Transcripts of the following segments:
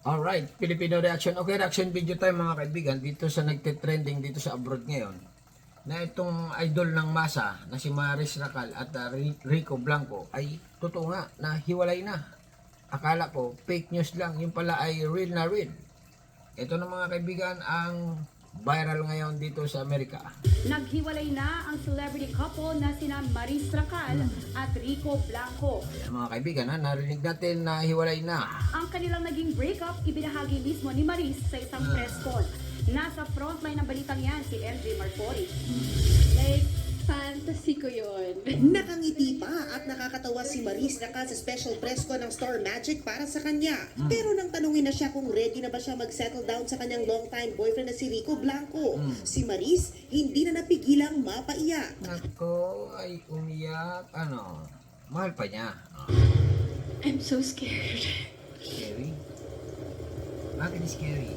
Alright, Filipino reaction. Okay, reaction video tayo mga kaibigan dito sa nagte-trending dito sa abroad ngayon. Na itong idol ng masa na si Maris Racal at Rico Blanco ay totoo nga na hiwalay na. Akala ko fake news lang, yung pala ay real na real. Ito na mga kaibigan ang viral ngayon dito sa Amerika. Naghiwalay na ang celebrity couple na sina Maris Racal at Rico Blanco. Ayan mga kaibigan, narinig natin na hiwalay na. Ang kanilang naging breakup ibinahagi mismo ni Maris sa isang press con. Nasa frontline ng balitang yan si MJ Marfori. Like, fantasy ko yun. Nakangiti pa at nakakatawa si Maris Racal sa special press con ng Star Magic para sa kanya. Pero nang tanungin na siya kung ready na ba siya mag-settle down sa kanyang long-time boyfriend na si Rico Blanco, si Maris hindi na napigilang mapaiyak. Nako, ay umiyak. Mahal pa niya. I'm so scared. Scary? Bakit scary?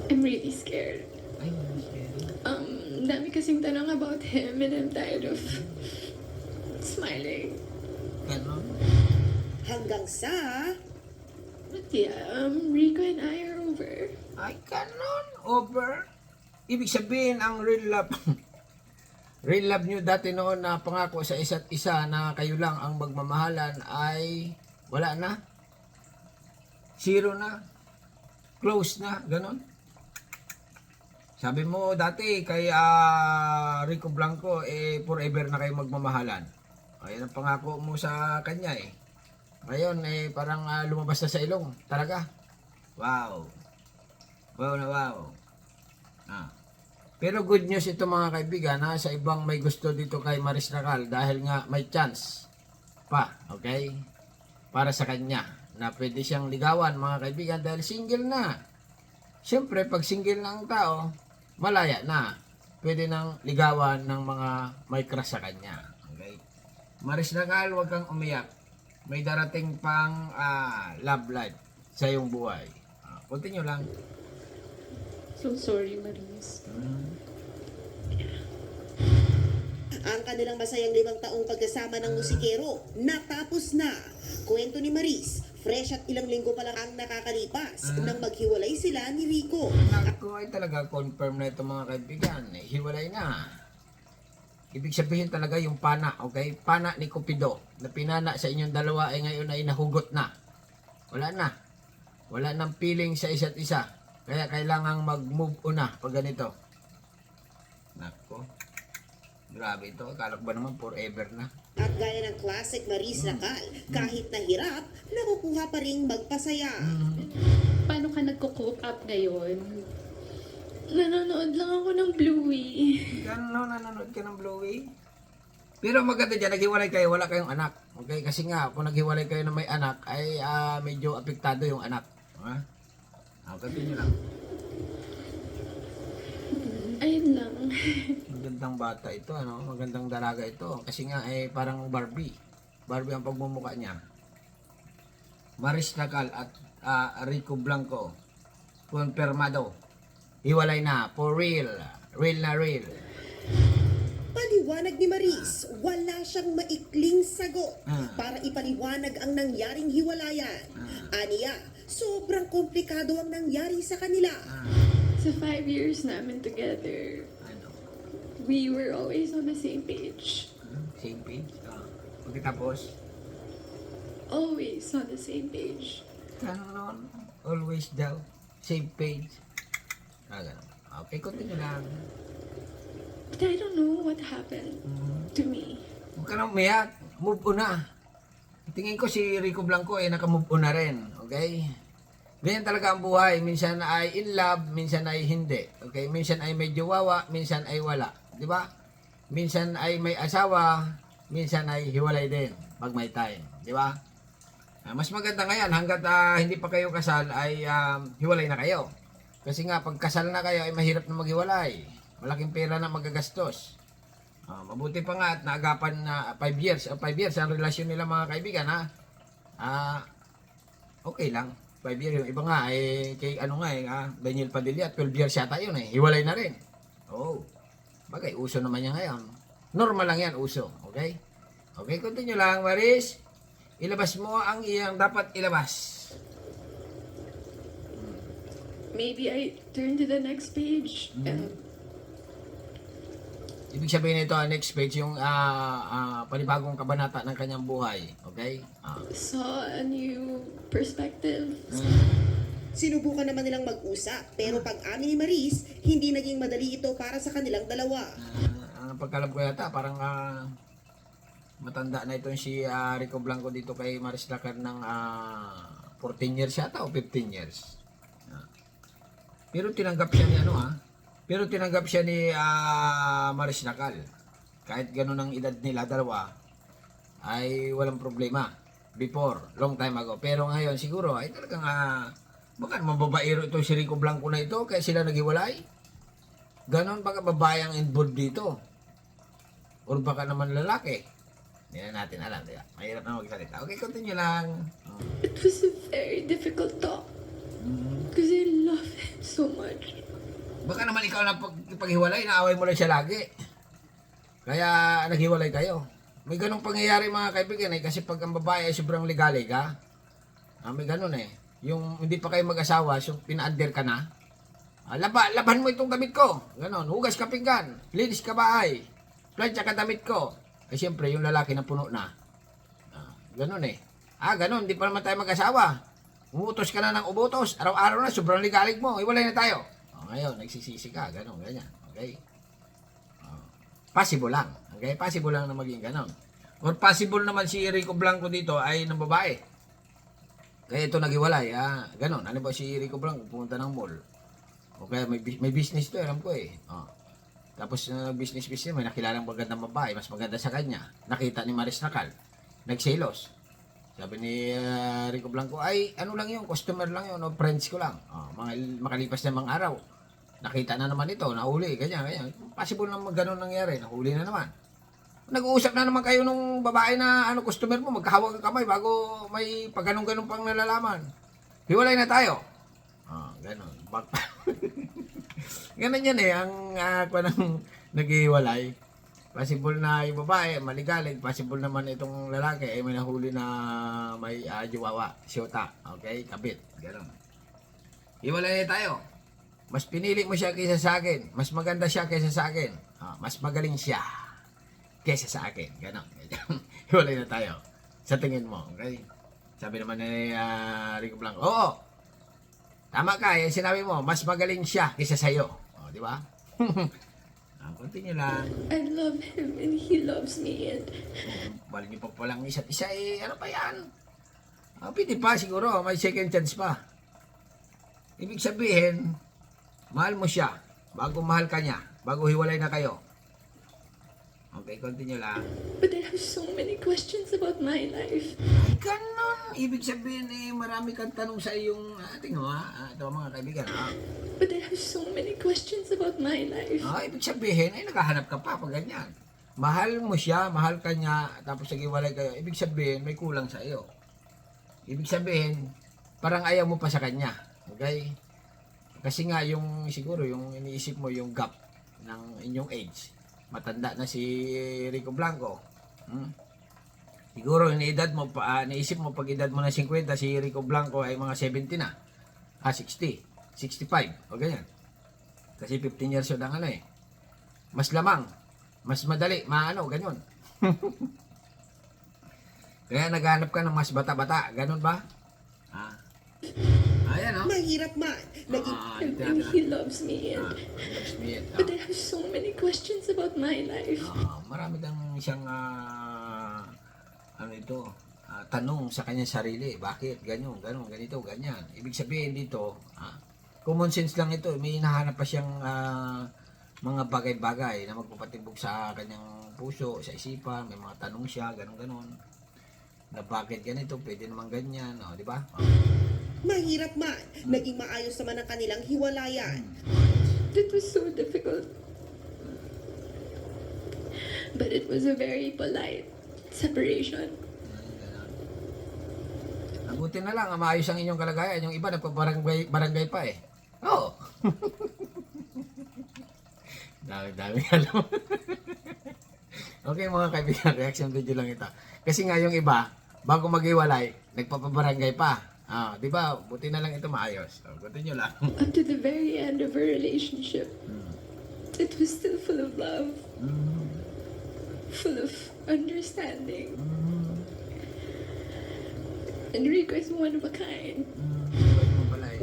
I'm really scared. Ay, scary. Dami kasing tanong about him and I'm tired of smiling. Ganon. Hanggang sa... But yeah, Rico and I are over. Ay, ganon. Over. Ibig sabihin, ang real love, real love nyo dati noon na pangako sa isa't isa na kayo lang ang magmamahalan ay wala na. Zero na. Close na. Ganon. Sabi mo dati kay Rico Blanco, forever na kayo magmamahalan. Ayan ang pangako mo sa kanya eh. Ngayon parang lumabas na sa ilong. Talaga. Wow. Wow na wow. Pero good news ito mga kaibigan sa ibang may gusto dito kay Maris Racal dahil nga may chance pa, okay? Para sa kanya na pwede siyang ligawan mga kaibigan dahil single na. Siyempre pag single na ang tao, malaya na. Pwede nang ligawan ng mga may crush sa kanya. Okay? Maris Racal, huwag kang umiyak. May darating pang love life sa iyong buhay. Continue lang. So sorry, Maris. Ang kanilang masayang 5 taong pagkasama ng musikero natapos na. Kwento ni Maris, fresh at ilang linggo pa lang ang nakakalipas nang maghiwalay sila ni Rico. Ako ay talaga confirm na ito mga kaibigan. Hiwalay na. Ibig sabihin talaga yung pana, okay? Pana ni Cupido na pinana sa inyong dalawa ay ngayon ay nahugot na. Wala na. Wala nang feeling sa isa't isa. Kaya kailangang mag-move on na pag ganito. Nako. Grabe ito. Akala ko ba naman forever na? At gaya ng classic Maris Racal, kahit nahirap, nakukuha pa rin magpasaya. Paano ka nagko-cope up ngayon? Nanonood lang ako ng Bluey. Gano'n, nanonood ka ng Bluey? Pero maganda dyan, naghiwalay kayo, wala kayong anak. Okay? Kasi nga, kung naghiwalay kayo na may anak, ay medyo apektado yung anak. Ha? Continue lang. Ayun lang. Magandang bata ito, magandang dalaga ito. Kasi nga, parang Barbie. Barbie ang pagmumukha niya. Maris Racal at Rico Blanco. Confirmado. Hiwalay na. For real. Real na real. Paliwanag ni Maris, wala siyang maikling sagot para ipaliwanag ang nangyaring hiwalayan. Aniya, sobrang komplikado ang nangyari sa kanila. Sa 5 years namin together, we were always on the same page. Same page. Pagkatapos, Always on the same page. ganon. Always daw. Same page. Ganon. Okay, continue lang. But I don't know what happened to me. Huwag ka na umiyak. Move on na. Tingin ko si Rico Blanco naka-move on na rin. Okay? Ganyan talaga ang buhay. Minsan ay in love, minsan ay hindi. Okay? Minsan ay medyo wawa, minsan ay wala. Di ba? Minsan ay may asawa, minsan ay hiwalay din pag may time. Di ba? Mas maganda ngayon hanggat hindi pa kayo kasal ay hiwalay na kayo. Kasi nga pag kasal na kayo ay mahirap na maghiwalay. Malaking pera na magagastos. Mabuti pa nga at naagapan na 5 years. 5 years ang relasyon nila mga kaibigan ha. Okay lang. 5 years. Yung iba nga kay Daniel Padilla 12 years yata yun Hiwalay na rin. Bagay, uso naman yan ngayon. Normal lang yan, uso. Okay? Okay, continue lang Maris. Ilabas mo ang iyang dapat ilabas. maybe I turn to the next page. Ibig sabihin nito, next page, yung panibagong kabanata ng kanyang buhay. Okay? Saw a new perspective. Sinubukan naman nilang mag-usap, pero pag-amin ni Maris, hindi naging madali ito para sa kanilang dalawa. Ang pagkalab ko yata, parang matanda na itong si Rico Blanco dito kay Maris Lacar ng 14 years yata o 15 years. Pero tinanggap siya ni Pero tinanggap siya ni Maris Lacar. Kahit ganun ang edad nila dalawa, ay walang problema. Before, long time ago. Pero ngayon siguro ay talagang baka mababaero ito si Rico Blanco na ito kaya sila naghiwalay. Ganon baka babae ang involved dito. Or baka naman lalaki. Hindi na natin alam. Diba? Mahirap na magsalita. Okay, continue lang. It was a very difficult talk. Because I love him so much. Baka naman ikaw na paghiwalay, naaway mo lang siya lagi. Kaya naghiwalay kayo. May ganong pangyayari mga kaibigan kasi pag ang babae ay sobrang legale ka, may ganon Yung hindi pa kayo mag-asawa, so pina-under ka na, laban mo itong damit ko. Ganon, hugas ka pinggan, linis ka bahay, plancha ka damit ko. Siyempre, yung lalaki na puno na. Ganon ganon, hindi pa naman tayo mag-asawa. Umutos ka na ng ubutos, araw-araw na, sobrang legalig mo, iwalay na tayo. Ngayon, nagsisisi ka, ganon, ganyan. Okay? Possible lang. Okay? Possible lang na maging ganon. Or possible naman si Rico Blanco dito ay ng babae. Kaya ito naghiwalay. Ganon. Ano ba si Rico Blanco? Pumunta ng mall. Okay, may business to, alam ko Tapos business, may nakilalang magandang babae, mas maganda sa kanya. Nakita ni Maris Lacar. Nagselos. Sabi ni Rico Blanco, ay ano lang yun, customer lang yun, friends ko lang. Makalipas na mga araw. Nakita na naman ito, nahuli, ganyan. Possible na gano'n nangyari, nahuli na naman. Nag-uusap na naman kayo nung babae na customer mo, magkahawag ang kamay bago may pagganong-ganong pang nalalaman. Hiwalay na tayo. Gano'n. Ganun yan ang ng naghiwalay. Possible na yung babae, maligalig. Possible naman itong lalaki, ay may nahuli na may jiwawa, siyota. Okay, kabit. Gano'n. Hiwalay na tayo. Mas pinili mo siya kaysa sa akin. Mas maganda siya kaysa sa akin. Mas magaling siya kaysa sa akin. Ganon. Hiwalay na tayo. Sa tingin mo. Okay? Sabi naman ni Rico Blanco, oo. Tama ka. Yan sinabi mo. Mas magaling siya kaysa sa'yo. Di ba? Continue lang. I love him and he loves me. And Balik niyo pa palang isa't isa ano pa yan? Pwede pa siguro. May second chance pa. Ibig sabihin, mahal mo siya bago mahal ka niya, bago hiwalay na kayo. Okay, continue lang. but I have so many questions about my life. Ay, ganon. Ibig sabihin marami kang tanong sa iyong, tingnan mo ito mga kaibigan. But I have so many questions about my life. Ibig sabihin, naghahanap ka pa pag ganyan. Mahal mo siya, mahal ka niya, tapos naghiwalay kayo. Ibig sabihin, may kulang sa iyo. Ibig sabihin, parang ayaw mo pa sa kanya. Okay? Kasi nga siguro yung iniisip mo yung gap ng inyong age. Matanda na si Rico Blanco. Siguro iniedad mo naisip mo pag edad mo na 50 si Rico Blanco ay mga 70 na. 60, 65 o ganyan. Kasi 15 years old ang Mas lamang, mas madali, ganyan. Kaya naghanap ka ng mas bata-bata, ganun ba? Ayan Mahirap man. And he loves me. And but I have so many questions about my life. Marami kang siyang tanong sa kanyang sarili. Bakit? Ganito, ganyan. Ibig sabihin dito, common sense lang ito. May hinahanap pa siyang mga bagay-bagay na magpapatibok sa kanyang puso, sa isipan. May mga tanong siya, ganon. Na bakit ganito, pwede naman ganyan. Di ba? Mahirap man. Naging maayos naman ang kanilang hiwalayan. It was so difficult. But it was a very polite separation. Mabuti na lang, maayos ang inyong kalagayan. Yung iba, nagpabarangay pa Oo. Dami alam. Okay mga kaibigan, reaction video lang ito. Kasi nga yung iba, bago maghiwalay, nagpapabarangay pa. Di ba? Buti na lang ito maayos. Continue lang. Up to the very end of our relationship, it was still full of love, full of understanding. And Rico is one of a kind.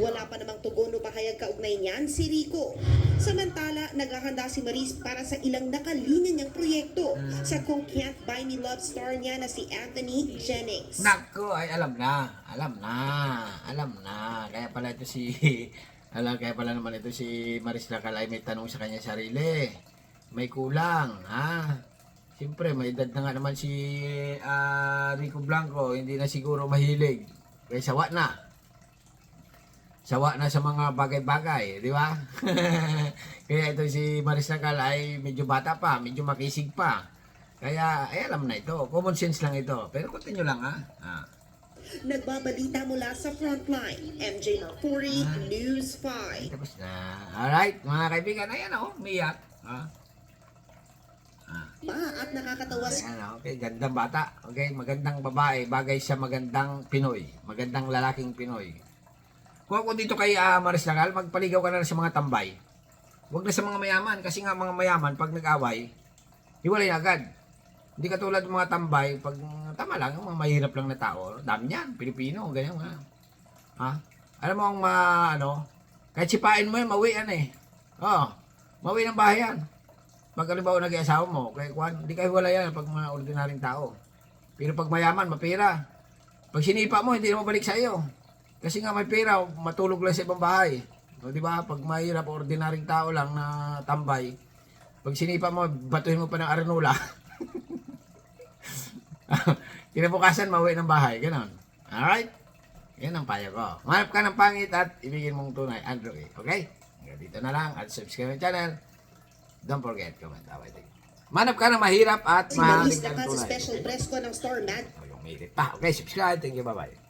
Wala pa namang tugon o pahayag kaugnay niyan si Rico. Samantala, naghahanda si Maris para sa ilang nakalinya niyang proyekto sa Kung Can't Buy Me Love star niya na si Anthony Jennings. Nako, ay alam na. Kaya pala ito si kaya pala naman ito si Maris Lacal ay may tanong sa kanya sarili. May kulang, ha? Siyempre, may edad na nga naman si Rico Blanco, hindi na siguro mahilig. Kaya sawa na sa mga bagay-bagay, di ba? Kaya ito si Maris Lacal ay medyo bata pa, medyo makisig pa. Kaya, ay alam na ito. Common sense lang ito. Pero continue lang, ha? Nagbabalita mula sa Frontline, MJ Marfori, News 5. Tapos na. Alright, mga kaibigan, ayan o, umiyak. Pa at nakakatawa si Ayan, okay, gandang bata. Okay, magandang babae. Bagay sa magandang Pinoy. Magandang lalaking Pinoy. Kung ako dito kay Maris Lacal, magpaligaw ka na sa mga tambay. Huwag na sa mga mayaman. Kasi nga mga mayaman, pag nag-away, hiwalay na agad. Hindi katulad ng mga tambay, pag tama lang, yung mga mahirap lang na tao, dami niyan, Pilipino, ganyan nga. Ha? Alam mo ang kahit sipain mo yan, mawi yan eh. Mawi ng bahay yan. Pag halimbawa nag-iasawa mo, kaya hindi ka hiwalay yan pag mga ordinaryong tao. Pero pag mayaman, mapira. Pag sinipa mo, hindi na mabalik sa iyo. Kasi nga may pera, matulog lang sa ibang bahay. O, di ba? Pag mahirap, ordinaryong tao lang na tambay, pag sinipa mo, batuhin mo pa ng arenola. Kinabukasan, mauwi ng bahay. Ganon. Alright? Yan ang payo ko. Manap ka ng pangit at ibigin mong tunay. Andrew, okay? Dito na lang at subscribe ang channel. Don't forget, comment. Manap ka ng mahirap at si Maris mahaling Lacal sa tunay. special press ko ng Star Magic. Yung milit pa. Okay, subscribe. Thank you. Bye-bye.